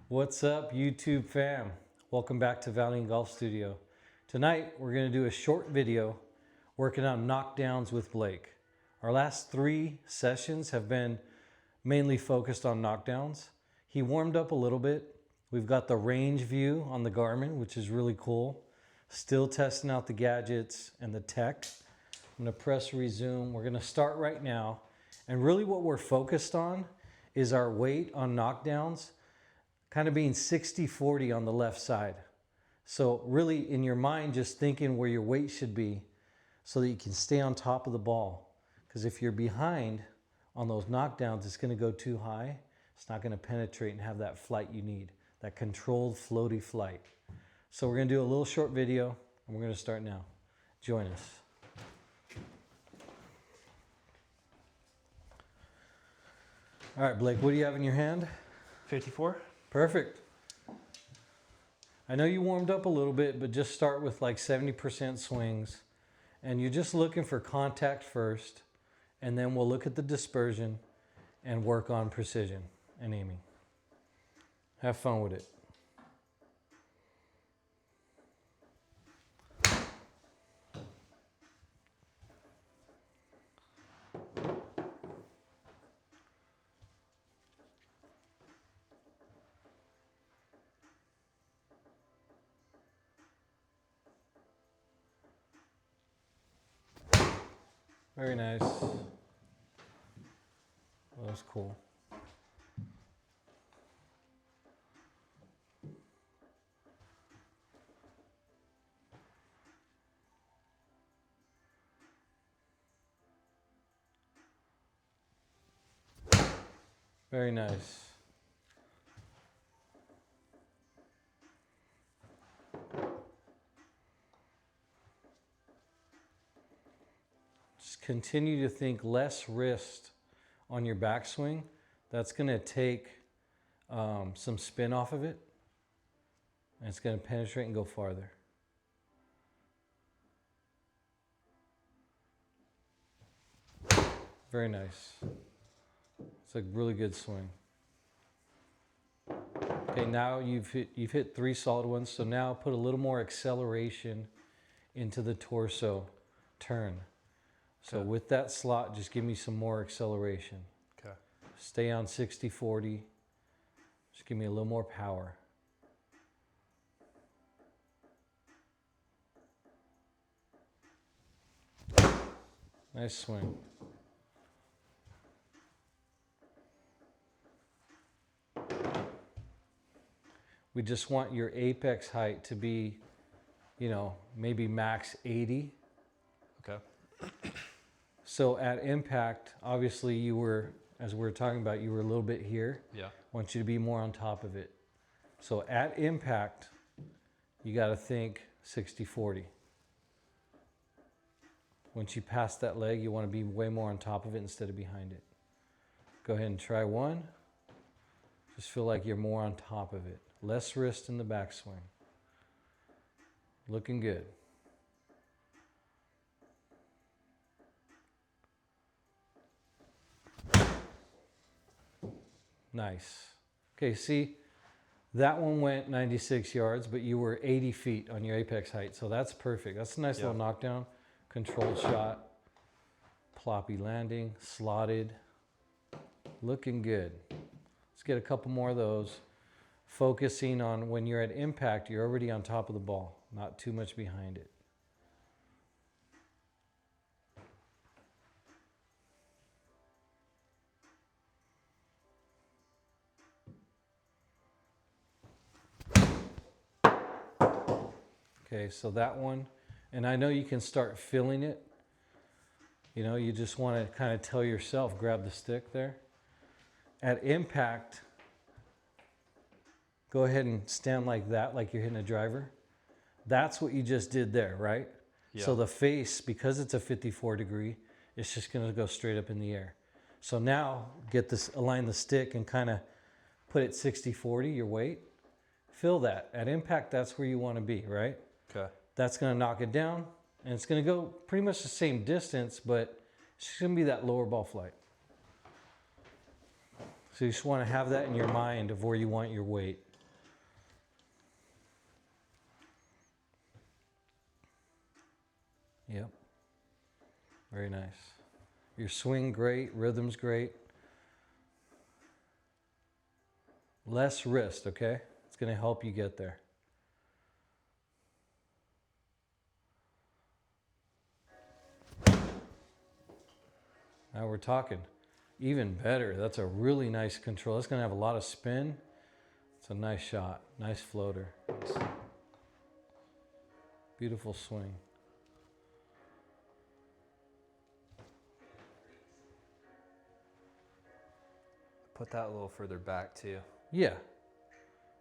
What's up, YouTube fam? Welcome back to Vallion Golf Studio. Tonight, we're gonna do a short video working on knockdowns with Blake. Our last 3 sessions have been mainly focused on knockdowns. He warmed up a little bit. We've got the range view on the Garmin, which is really cool. Still testing out the gadgets and the tech. I'm gonna press resume. We're gonna start right now. And really what we're focused on is our weight on knockdowns kind of being 60-40 on the left side. So really in your mind, just thinking where your weight should be so that you can stay on top of the ball. Because if you're behind on those knockdowns, it's gonna go too high. It's not gonna penetrate and have that flight you need, that controlled floaty flight. So we're gonna do a little short video and we're gonna start now. Join us. All right, Blake, what do you have in your hand? 54. Perfect. I know you warmed up a little bit, but just start with like 70% swings. And you're just looking for contact first, and then we'll look at the dispersion and work on precision and aiming. Have fun with it. Very nice. That was cool. Very nice. Continue to think less wrist on your backswing. That's going to take some spin off of it, and it's going to penetrate and go farther. Very nice. It's a really good swing. Okay, now you've hit 3 solid ones, so now put a little more acceleration into the torso turn. So with that slot, just give me some more acceleration. Okay. Stay on 60-40. Just give me a little more power. Nice swing. We just want your apex height to be, maybe max 80. Okay. So at impact, obviously you were, as we were talking about, you were a little bit here. Yeah. I want you to be more on top of it. So at impact, you got to think 60-40. Once you pass that leg, you want to be way more on top of it instead of behind it. Go ahead and try one. Just feel like you're more on top of it. Less wrist in the backswing. Looking good. Nice. Okay, see, that one went 96 yards, but you were 80 feet on your apex height, so that's perfect. That's a nice little knockdown. Controlled shot, ploppy landing, slotted. Looking good. Let's get a couple more of those. Focusing on when you're at impact, you're already on top of the ball, not too much behind it. Okay, so that one, and I know you can start feeling it. You just want to kind of tell yourself, grab the stick there. At impact, go ahead and stand like that, like you're hitting a driver. That's what you just did there, right? Yeah. So the face, because it's a 54 degree, it's just going to go straight up in the air. So now align the stick and kind of put it 60-40, your weight. Feel that. At impact, that's where you want to be, right? Okay. That's going to knock it down, and it's going to go pretty much the same distance, but it's just going to be that lower ball flight. So you just want to have that in your mind of where you want your weight. Yep. Very nice. Your swing great, rhythm's great. Less wrist, okay? It's going to help you get there. Now we're talking. Even better. That's a really nice control. It's going to have a lot of spin. It's a nice shot. Nice floater. Beautiful swing. Put that a little further back too. Yeah.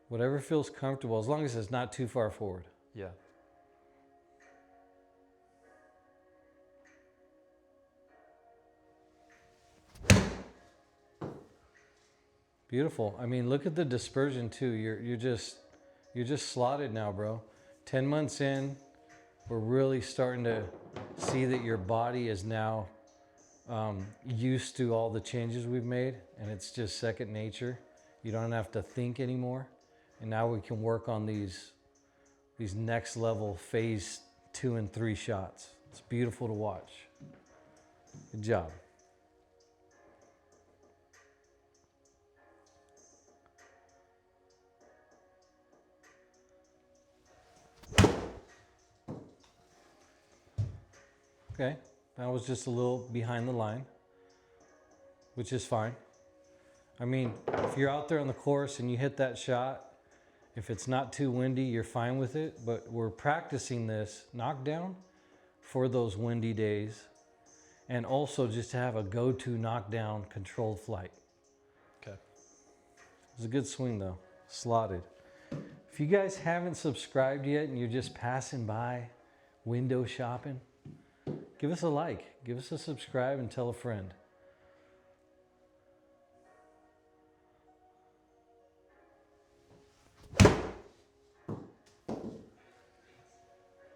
Whatever feels comfortable, as long as it's not too far forward. Yeah. Beautiful. I mean, look at the dispersion too. You're just slotted now, bro. 10 months in, we're really starting to see that your body is now used to all the changes we've made, and it's just second nature. You don't have to think anymore. And now we can work on these next level phase 2 and 3 shots. It's beautiful to watch. Good job. Okay, that was just a little behind the line, which is fine. I mean, if you're out there on the course and you hit that shot, if it's not too windy, you're fine with it. But we're practicing this knockdown for those windy days, and also just to have a go-to knockdown controlled flight. Okay. It was a good swing though, slotted. If you guys haven't subscribed yet and you're just passing by, window shopping, give us a like, give us a subscribe, and tell a friend.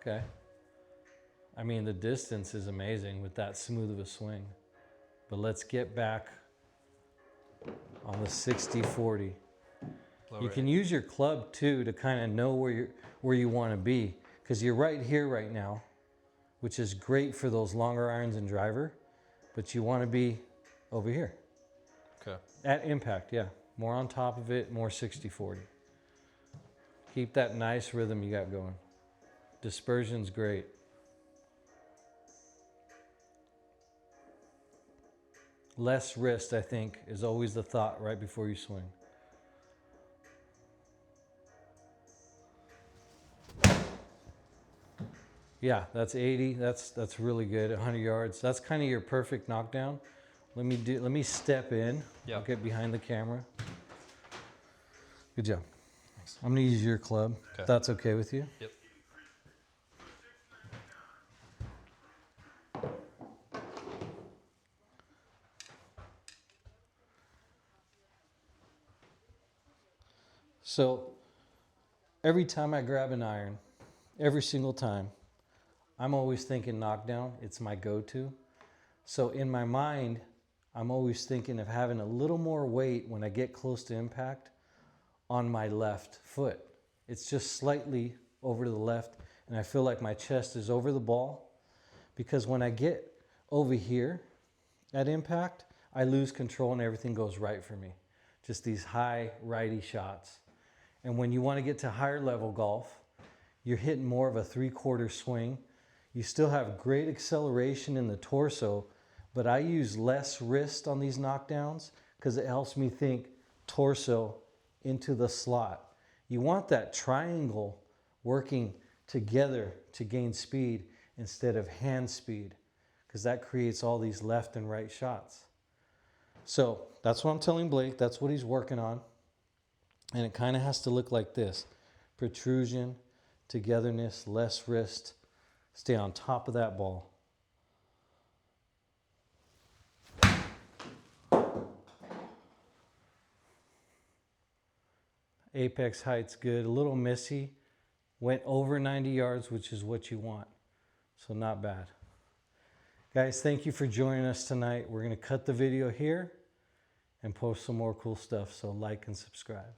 Okay. I mean, the distance is amazing with that smooth of a swing. But let's get back on the 60-40. You can use your club too to kind of know where you want to be, because you're right here right now, which is great for those longer irons and driver, but you want to be over here. Okay. At impact, yeah. More on top of it, more 60-40. Keep that nice rhythm you got going. Dispersion's great. Less wrist, I think, is always the thought right before you swing. Yeah, that's 80. That's really good. 100 yards. That's kind of your perfect knockdown. Let me step in. Yeah. I'll get behind the camera. Good job. Thanks. I'm gonna use your club. Okay. If that's okay with you. Yep. So every time I grab an iron, every single time, I'm always thinking knockdown. It's my go-to. So in my mind, I'm always thinking of having a little more weight when I get close to impact on my left foot. It's just slightly over to the left, and I feel like my chest is over the ball, because when I get over here at impact, I lose control and everything goes right for me. Just these high righty shots. And when you want to get to higher level golf, you're hitting more of a 3/4 swing. You still have great acceleration in the torso, but I use less wrist on these knockdowns because it helps me think torso into the slot. You want that triangle working together to gain speed instead of hand speed, because that creates all these left and right shots. So that's what I'm telling Blake. That's what he's working on. And it kind of has to look like this: protrusion, togetherness, less wrist. Stay on top of that ball. Apex height's good, a little missy. Went over 90 yards, which is what you want. So not bad. Guys, thank you for joining us tonight. We're going to cut the video here and post some more cool stuff. So like and subscribe.